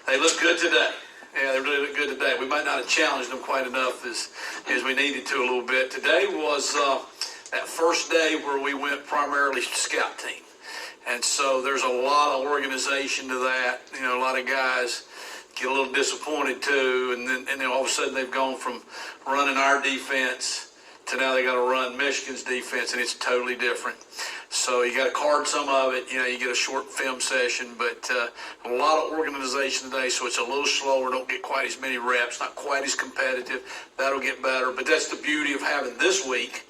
They look good today. Yeah, they really look good today. We might not have challenged them quite enough as we needed to a little bit. Today was that first day where we went primarily scout team. And so there's a lot of organization to that. You know, a lot of guys get a little disappointed too. And then all of a sudden they've gone from running our defense to now they got to run Michigan's defense, and it's totally different. So you got to card some of it. You know, you get a short film session, but a lot of organization today, so it's a little slower. Don't get quite as many reps, not quite as competitive. That'll get better. But that's the beauty of having this week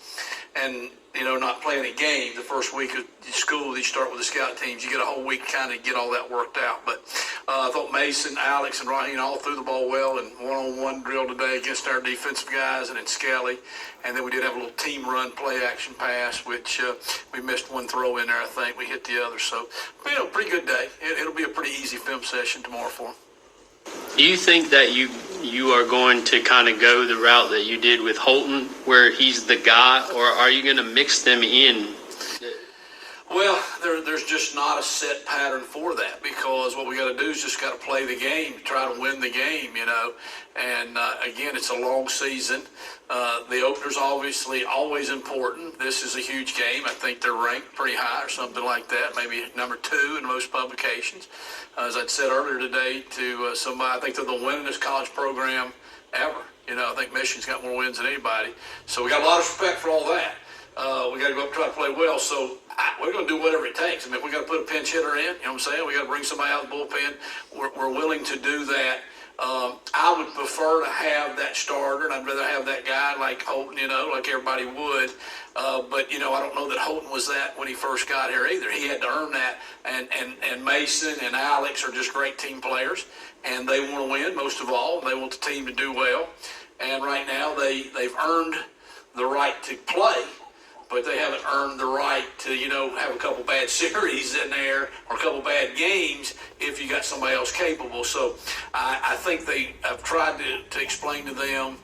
and, you know, not playing a game. The first week of school, you start with the scout teams. You get a whole week to kind of get all that worked out. But I thought Mason, Alex, and Ryan all threw the ball well and one-on-one drill today against our defensive guys and then Skelly. And then we did have a little team run play action pass, which we missed one throw in there, I think. We hit the other. So, you know, pretty good day. It'll be a pretty easy film session tomorrow for them. Do you think that you are going to kind of go the route that you did with Holton, where he's the guy, or are you going to mix them in? Well, there's just not a set pattern for that, because what we got to do is just got to play the game, try to win the game, you know. And again, it's a long season. The opener's obviously always important. This is a huge game. I think they're ranked pretty high or something like that, maybe number 2 in most publications. As I said earlier today to somebody, I think they're the winningest college program ever. You know, I think Michigan's got more wins than anybody. So we got a lot of respect for all that. We got to go up and try to play well. So we're going to do whatever it takes. I mean, if we got to put a pinch hitter in, you know what I'm saying? We got to bring somebody out of the bullpen. We're willing to do that. I would prefer to have that starter, and I'd rather have that guy like Holton, you know, like everybody would. But, you know, I don't know that Holton was that when he first got here either. He had to earn that. And Mason and Alex are just great team players, and they want to win most of all. They want the team to do well. And right now they've earned the right to play, but they haven't earned the right to, you know, have a couple bad series in there or a couple bad games if you got somebody else capable. So I think I've tried to explain to them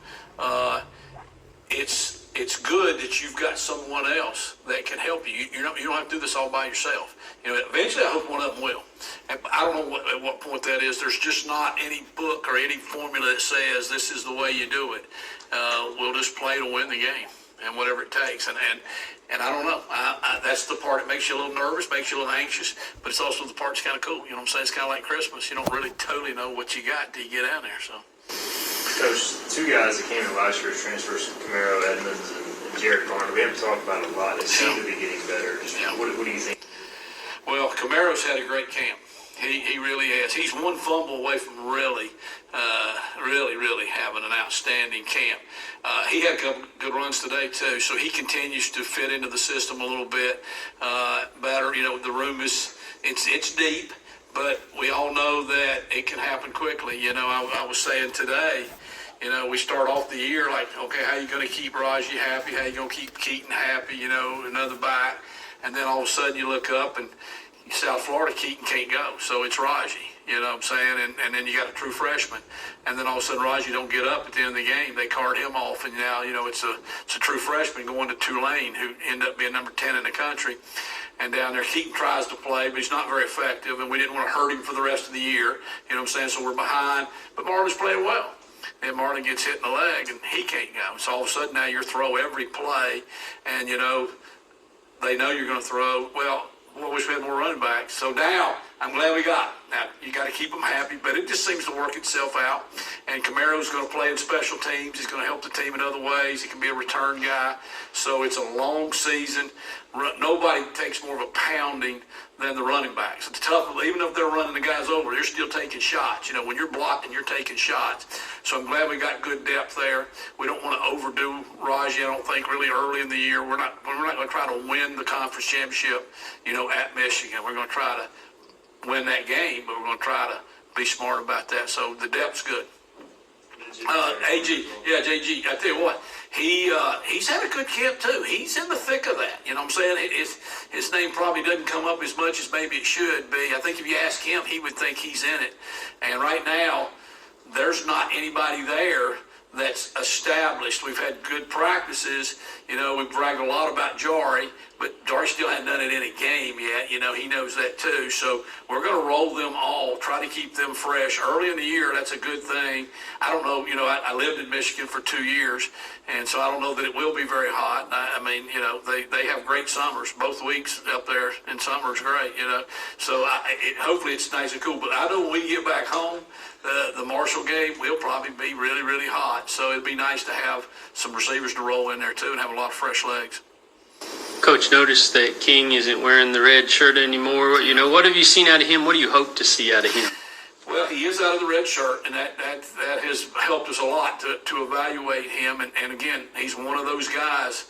it's good that you've got someone else that can help you. You don't have to do this all by yourself. You know, eventually I hope one of them will. And I don't know at what point that is. There's just not any book or any formula that says this is the way you do it. We'll just play to win the game, and whatever it takes. And I don't know. That's the part that makes you a little nervous, makes you a little anxious, but it's also the part that's kind of cool. You know what I'm saying? It's kind of like Christmas. You don't really totally know what you got till you get out there. So, Coach, 2 guys that came in last year as transfers, Camaro Edmonds and Jared Garner. We haven't talked about it a lot. They seem to be getting better. What do you think? Well, Camaro's had a great camp. He really has. He's one fumble away from really having an outstanding camp. He had a couple good runs today too, so he continues to fit into the system a little bit better. You know, the room it's deep, but we all know that it can happen quickly. You know, I was saying today, you know, we start off the year like, okay, how you going to keep Raji happy? How you going to keep Keaton happy? You know, another bite, and then all of a sudden you look up and South Florida, Keaton can't go, so it's Raji, you know what I'm saying? And then you got a true freshman, and then all of a sudden Raji don't get up at the end of the game. They card him off, and now, you know, it's a true freshman going to Tulane, who ended up being number 10 in the country. And down there, Keaton tries to play, but he's not very effective, and we didn't want to hurt him for the rest of the year, you know what I'm saying? So we're behind, but Marlon's playing well. And Marlon gets hit in the leg, and he can't go. So all of a sudden now you're throw every play, and, you know, they know you're going to throw. Well, we wish we had more running backs. So now, I'm glad we got it. Now, you got to keep them happy, but it just seems to work itself out. And Camaro's going to play in special teams. He's going to help the team in other ways. He can be a return guy. So it's a long season. Nobody takes more of a pounding than the running backs. It's tough. Even if they're running the guys over, they're still taking shots. You know, when you're blocking, you're taking shots. So I'm glad we got good depth there. We don't want to overdo Raji, I don't think, really early in the year. We're not going to try to win the conference championship, you know, at Michigan. We're going to try to win that game, but we're going to try to be smart about that. So the depth's good. JG, I tell you what, he's had a good camp too. He's in the thick of that. You know what I'm saying? His name probably doesn't come up as much as maybe it should be. I think if you ask him, he would think he's in it. And right now, there's not anybody there that's established. We've had good practices. We've bragged a lot about Jari, but Jari still hadn't done it in a game yet. He knows that too. So we're going to roll them all, try to keep them fresh. Early in the year, that's a good thing. I don't know, I lived in Michigan for 2 years, and so I don't know that it will be very hot. They have great summers. Both weeks up there in summer is great, So hopefully it's nice and cool. But I know when we get back home, the Marshall game will probably be really, really hot. So it'd be nice to have some receivers to roll in there too and have a lot of fresh legs. Coach, noticed that King isn't wearing the red shirt anymore. What have you seen out of him? What do you hope to see out of him? Well, he is out of the red shirt, and that has helped us a lot to evaluate him. And again, he's one of those guys,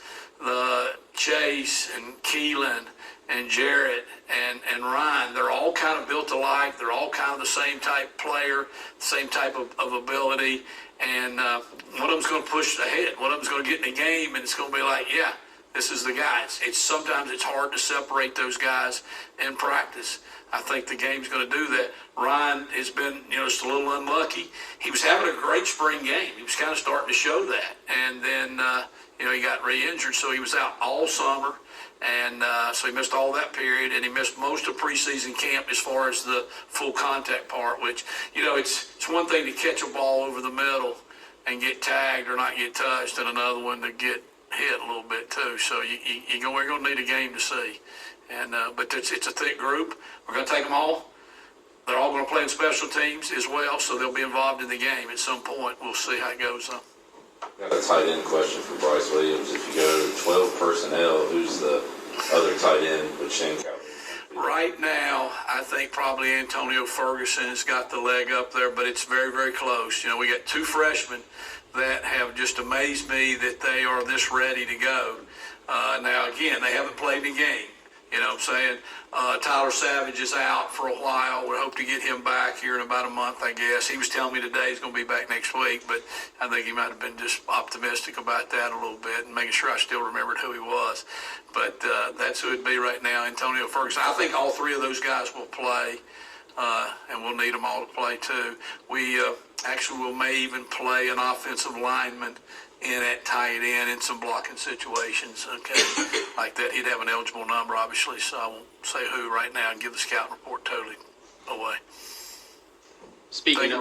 Chase and Keelan and Jarrett and Ryan, they're all kind of built alike. They're all kind of the same type player, same type of ability. And one of them's going to push ahead. One of them's going to get in the game, and it's going to be like, yeah, this is the guy. Sometimes it's hard to separate those guys in practice. I think the game's going to do that. Ryan has been, just a little unlucky. He was having a great spring game. He was kind of starting to show that. And then, he got re-injured, so he was out all summer. And so he missed all that period, and he missed most of preseason camp as far as the full contact part, which, it's one thing to catch a ball over the middle and get tagged or not get touched, and another one to get hit a little bit too. So we're going to need a game to see. And but it's a thick group. We're going to take them all. They're all going to play in special teams as well, so they'll be involved in the game at some point. We'll see how it goes. Got a tight end question for Bryce Williams. If you go to 12 personnel, who's the other tight end with Shane Cowley? Right now, I think probably Antonio Ferguson has got the leg up there, but it's very, very close. We got 2 freshmen that have just amazed me that they are this ready to go. Now, again, they haven't played the game. I'm saying? Tyler Savage is out for a while. We hope to get him back here in about a month, I guess. He was telling me today he's going to be back next week, but I think he might have been just optimistic about that a little bit and making sure I still remembered who he was. But that's who it'd be right now, Antonio Ferguson. I think all 3 of those guys will play, and we'll need them all to play too. We may even play an offensive lineman in at tight end in some blocking situations, okay, like that. He'd have an eligible number, obviously, so I won't say who right now and give the scouting report totally away. Speaking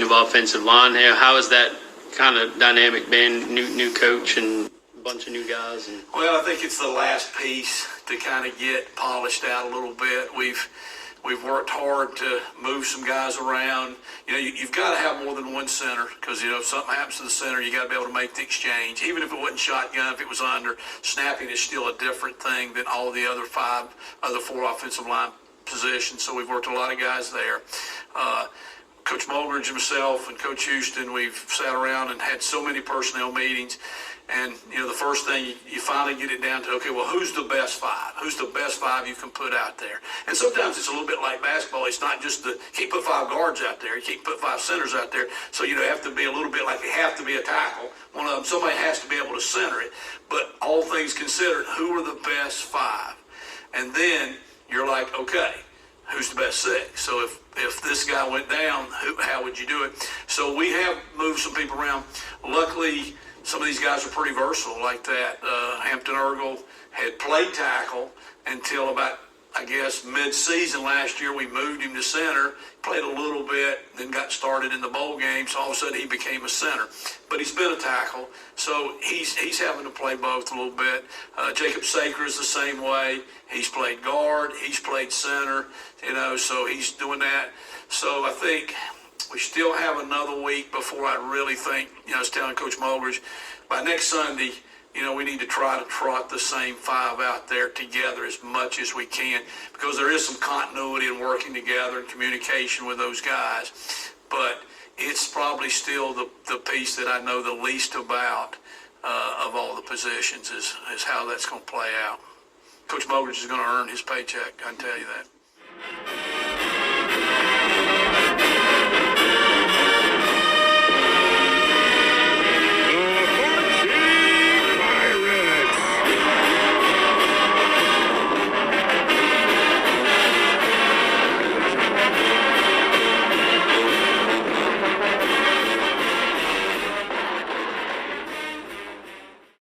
of offensive line, how is that kind of dynamic been? New coach and a bunch of new guys. Well, I think it's the last piece to kind of get polished out a little bit. We've worked hard to move some guys around. You've got to have more than one center because, if something happens to the center, you got to be able to make the exchange. Even if it wasn't shotgun, if it was under, snapping is still a different thing than all the other 4 offensive line positions. So we've worked a lot of guys there. Coach Mulgridge himself and Coach Houston, we've sat around and had so many personnel meetings. And, the first thing you finally get it down to, okay, well, who's the best 5? Who's the best 5 you can put out there? And sometimes it's a little bit like basketball. It's not just you can't put 5 guards out there. You can't put 5 centers out there. So, you have to be a little bit like they have to be a tackle. One of them, somebody has to be able to center it. But all things considered, who are the best 5? And then you're like, okay, who's the best 6? So if this guy went down, how would you do it? So we have moved some people around. Luckily, some of these guys are pretty versatile like that. Hampton Ergel had played tackle until about, I guess, mid-season last year. We moved him to center, played a little bit, then got started in the bowl game, so all of a sudden he became a center. But he's been a tackle, so he's having to play both a little bit. Jacob Saker is the same way. He's played guard, he's played center, so he's doing that. So I think we still have another week before I really think, I was telling Coach Mulgridge, by next Sunday, we need to try to trot the same 5 out there together as much as we can because there is some continuity in working together and communication with those guys. But it's probably still the piece that I know the least about of all the positions is how that's going to play out. Coach Mulgridge is going to earn his paycheck, I can tell you that.